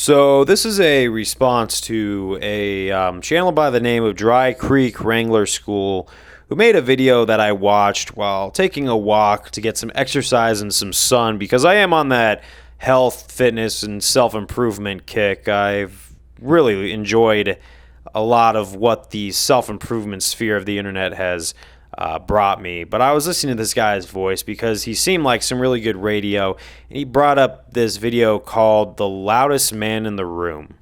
So this is a response to a channel by the name of Dry Creek Wrangler School, who made a video that I watched while taking a walk to get some exercise and some sun, because I am on that health, fitness, and self-improvement kick. I've really enjoyed a lot of what the self-improvement sphere of the internet has brought me. But I was listening to this guy's voice because he seemed like some really good radio, and he brought up this video called "The Loudest Man in the Room."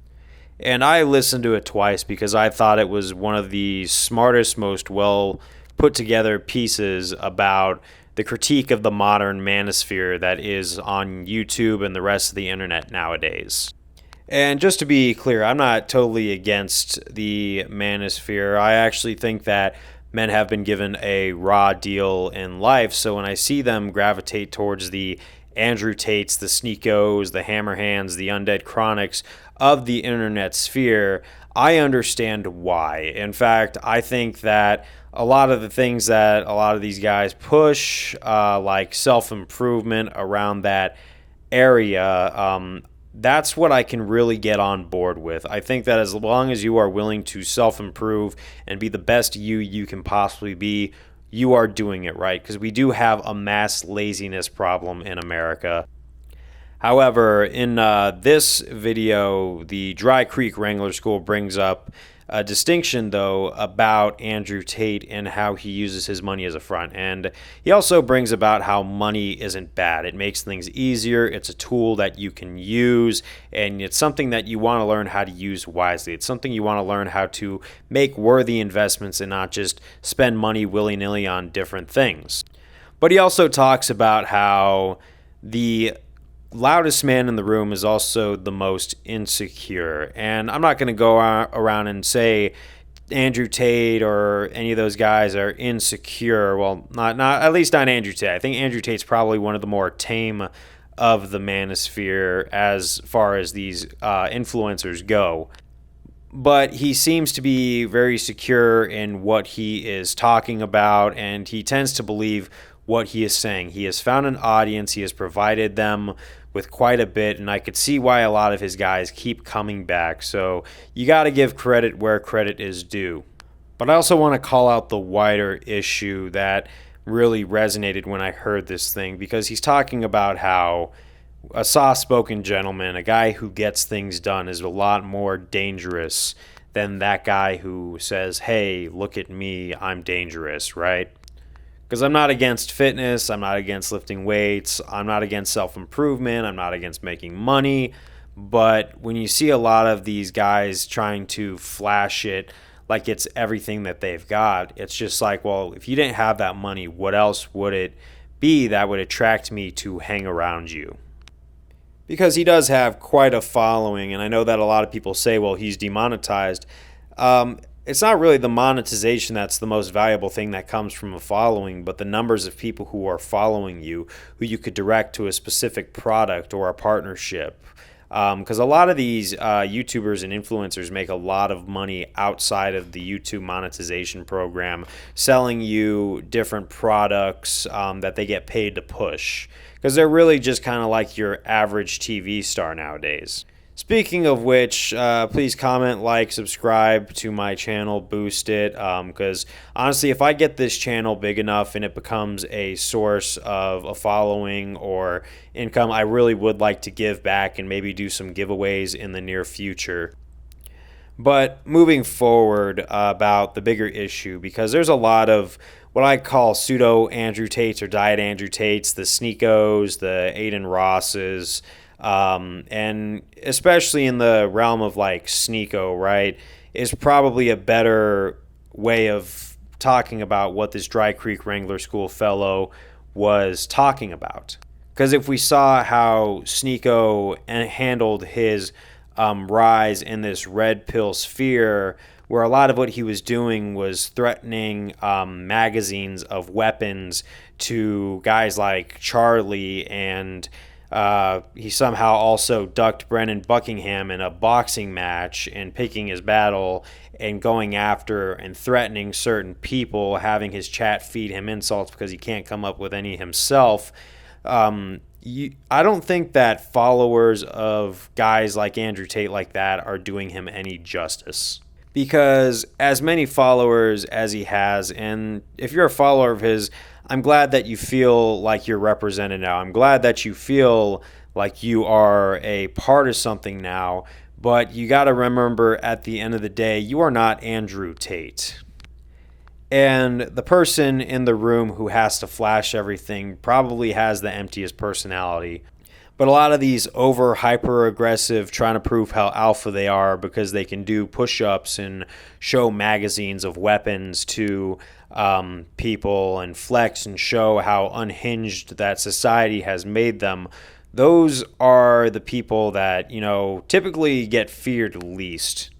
And I listened to it twice because I thought it was one of the smartest, most well put together pieces about the critique of the modern manosphere that is on YouTube and the rest of the internet nowadays. And just to be clear, I'm not totally against the manosphere. I actually think that men have been given a raw deal in life, so when I see them gravitate towards the Andrew Tates, the Sneakos, the Hammerhands, the Undead Chronics of the internet sphere, I understand why. In fact, I think that a lot of the things that a lot of these guys push, like self-improvement around that area, that's what I can really get on board with. I think that as long as you are willing to self-improve and be the best you can possibly be, you are doing it right, because we do have a mass laziness problem in America. However, in this video, the Dry Creek Wrangler School brings up a distinction, though, about Andrew Tate and how he uses his money as a front. And he also brings about how money isn't bad. It makes things easier. It's a tool that you can use, and it's something that you want to learn how to use wisely. It's something you want to learn how to make worthy investments and not just spend money willy-nilly on different things. But he also talks about how the loudest man in the room is also the most insecure. And I'm not going to go around and say Andrew Tate or any of those guys are insecure. Well, not at least not Andrew Tate. I think Andrew Tate's probably one of the more tame of the manosphere as far as these influencers go. But he seems to be very secure in what he is talking about, and he tends to believe what he is saying. He has found an audience. He has provided them with quite a bit, and I could see why a lot of his guys keep coming back. So you got to give credit where credit is due. But I also want to call out the wider issue that really resonated when I heard this thing, because he's talking about how a soft-spoken gentleman, a guy who gets things done, is a lot more dangerous than that guy who says, "Hey, look at me, I'm dangerous," right? Because I'm not against fitness, I'm not against lifting weights, I'm not against self-improvement, I'm not against making money, but when you see a lot of these guys trying to flash it like it's everything that they've got, it's just like, well, if you didn't have that money, what else would it be that would attract me to hang around you? Because he does have quite a following, and I know that a lot of people say, well, he's demonetized. It's not really the monetization that's the most valuable thing that comes from a following, but the numbers of people who are following you, who you could direct to a specific product or a partnership. Because a lot of these YouTubers and influencers make a lot of money outside of the YouTube monetization program, selling you different products that they get paid to push. Because they're really just kind of like your average TV star nowadays. Speaking of which, please comment, like, subscribe to my channel, boost it, because honestly, if I get this channel big enough and it becomes a source of a following or income, I really would like to give back and maybe do some giveaways in the near future. But moving forward about the bigger issue, because there's a lot of what I call pseudo Andrew Tates or diet Andrew Tates, the Sneakos, the Aiden Rosses, and especially in the realm of like Sneeko, right, is probably a better way of talking about what this Dry Creek Wrangler School fellow was talking about. Because if we saw how Sneeko handled his rise in this red pill sphere, where a lot of what he was doing was threatening magazines of weapons to guys like Charlie, and he somehow also ducked Brennan Buckingham in a boxing match and picking his battle and going after and threatening certain people, having his chat feed him insults because he can't come up with any himself. I don't think that followers of guys like Andrew Tate like that are doing him any justice. Because as many followers as he has, and if you're a follower of his, I'm glad that you feel like you're represented now. I'm glad that you feel like you are a part of something now. But you got to remember, at the end of the day, you are not Andrew Tate. And the person in the room who has to flash everything probably has the emptiest personality. But a lot of these over hyper aggressive, trying to prove how alpha they are because they can do push ups and show magazines of weapons to people and flex and show how unhinged that society has made them. Those are the people that, typically get feared least.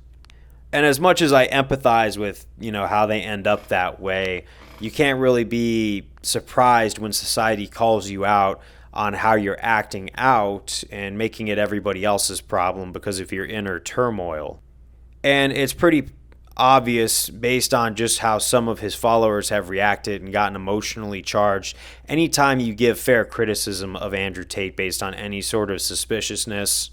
And as much as I empathize with, how they end up that way, you can't really be surprised when society calls you out on how you're acting out and making it everybody else's problem because of your inner turmoil. And it's pretty obvious based on just how some of his followers have reacted and gotten emotionally charged anytime you give fair criticism of Andrew Tate based on any sort of suspiciousness.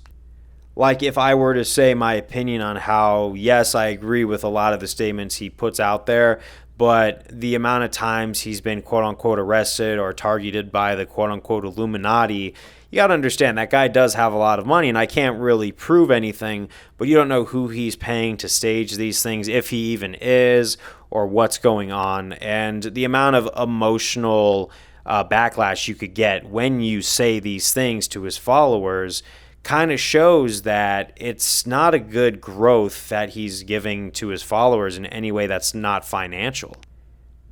Like if I were to say my opinion on how, yes, I agree with a lot of the statements he puts out there, but the amount of times he's been quote-unquote arrested or targeted by the quote-unquote Illuminati, you got to understand that guy does have a lot of money, and I can't really prove anything, but you don't know who he's paying to stage these things, if he even is, or what's going on. And the amount of emotional backlash you could get when you say these things to his followers kind of shows that it's not a good growth that he's giving to his followers in any way that's not financial.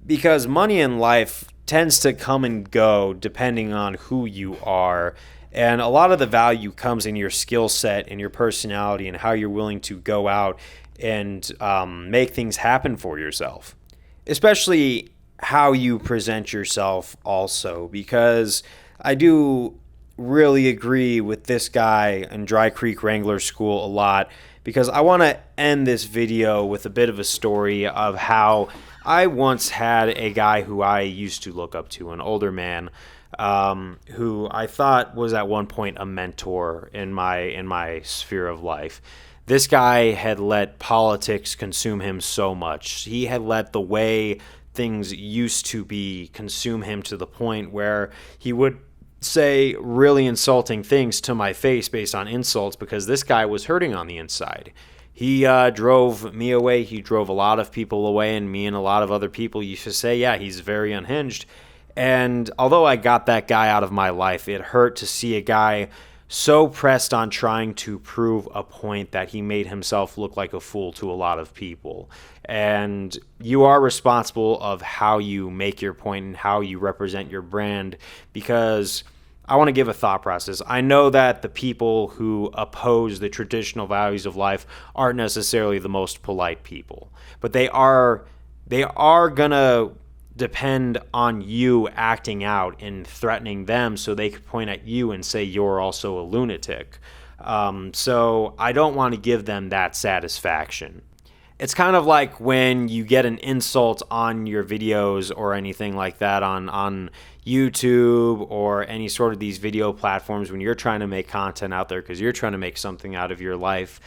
Because money in life tends to come and go depending on who you are. And a lot of the value comes in your skill set and your personality and how you're willing to go out and make things happen for yourself. Especially how you present yourself also. Because I do really agree with this guy in Dry Creek Wrangler School a lot, because I want to end this video with a bit of a story of how I once had a guy who I used to look up to, an older man, who I thought was at one point a mentor in my sphere of life. This guy had let politics consume him so much. He had let the way things used to be consume him to the point where he would say really insulting things to my face based on insults because this guy was hurting on the inside. He drove me away. He drove a lot of people away, and me and a lot of other people used to say, yeah, he's very unhinged. And although I got that guy out of my life, it hurt to see a guy so pressed on trying to prove a point that he made himself look like a fool to a lot of people. And you are responsible of how you make your point and how you represent your brand, because I want to give a thought process. I know that the people who oppose the traditional values of life aren't necessarily the most polite people, but they are gonna depend on you acting out and threatening them so they could point at you and say you're also a lunatic. So I don't want to give them that satisfaction. It's kind of like when you get an insult on your videos or anything like that on YouTube or any sort of these video platforms when you're trying to make content out there because you're trying to make something out of your life.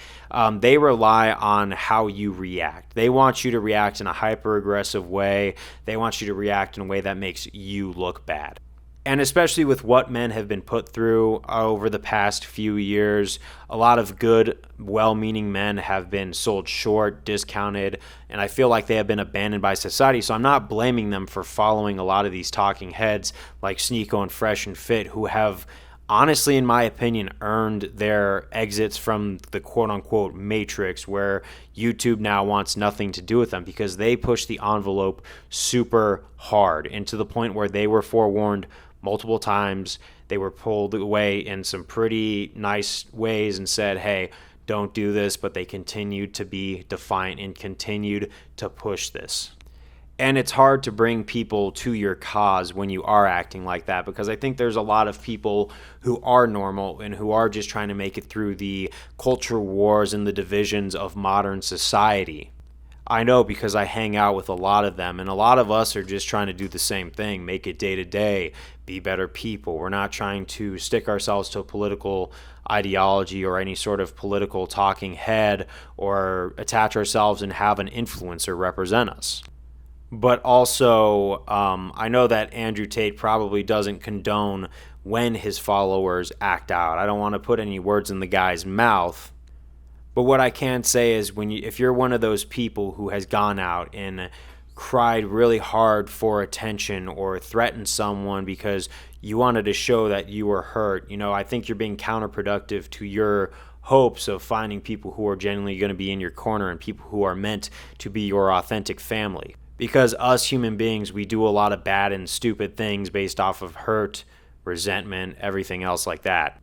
They rely on how you react. They want you to react in a hyper-aggressive way. They want you to react in a way that makes you look bad. And especially with what men have been put through over the past few years, a lot of good, well-meaning men have been sold short, discounted, and I feel like they have been abandoned by society. So I'm not blaming them for following a lot of these talking heads like Sneeko and Fresh and Fit, who have honestly, in my opinion, earned their exits from the quote-unquote matrix, where YouTube now wants nothing to do with them because they push the envelope super hard, and to the point where they were forewarned multiple times. They were pulled away in some pretty nice ways and said, hey, don't do this, but they continued to be defiant and continued to push this. And it's hard to bring people to your cause when you are acting like that, because I think there's a lot of people who are normal and who are just trying to make it through the culture wars and the divisions of modern society. I know because I hang out with a lot of them, and a lot of us are just trying to do the same thing, make it day to day, be better people. We're not trying to stick ourselves to a political ideology or any sort of political talking head or attach ourselves and have an influencer represent us. But also, I know that Andrew Tate probably doesn't condone when his followers act out. I don't want to put any words in the guy's mouth. But what I can say is if you're one of those people who has gone out and cried really hard for attention or threatened someone because you wanted to show that you were hurt, I think you're being counterproductive to your hopes of finding people who are genuinely going to be in your corner and people who are meant to be your authentic family. Because us human beings, we do a lot of bad and stupid things based off of hurt, resentment, everything else like that.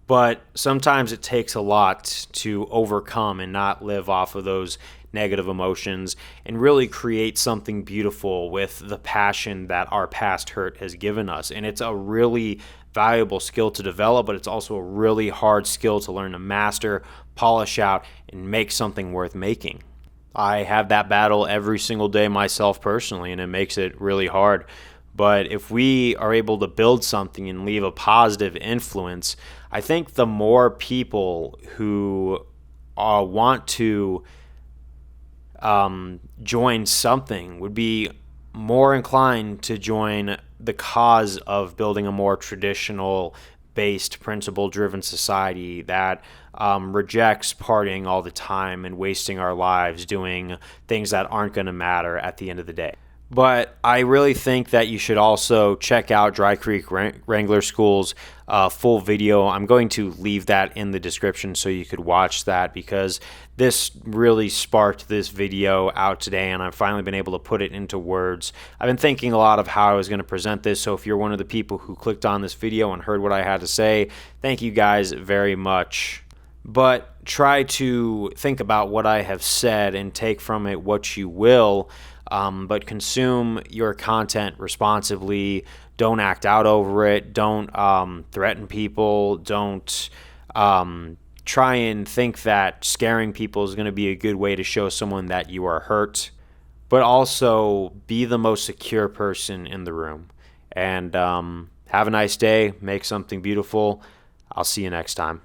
But sometimes it takes a lot to overcome and not live off of those negative emotions and really create something beautiful with the passion that our past hurt has given us. And it's a really valuable skill to develop, but it's also a really hard skill to learn to master, polish out, and make something worth making. I have that battle every single day myself personally, and it makes it really hard. But if we are able to build something and leave a positive influence, I think the more people who want to join something would be more inclined to join the cause of building a more traditional based, principle-driven society that rejects partying all the time and wasting our lives doing things that aren't going to matter at the end of the day. But I really think that you should also check out Dry Creek Wrangler School's full video. I'm going to leave that in the description so you could watch that, because this really sparked this video out today, and I've finally been able to put it into words. I've been thinking a lot of how I was going to present this, so if you're one of the people who clicked on this video and heard what I had to say, thank you guys very much. But try to think about what I have said and take from it what you will. But consume your content responsibly. Don't act out over it. Don't threaten people. Don't try and think that scaring people is going to be a good way to show someone that you are hurt. But also be the most secure person in the room. And have a nice day. Make something beautiful. I'll see you next time.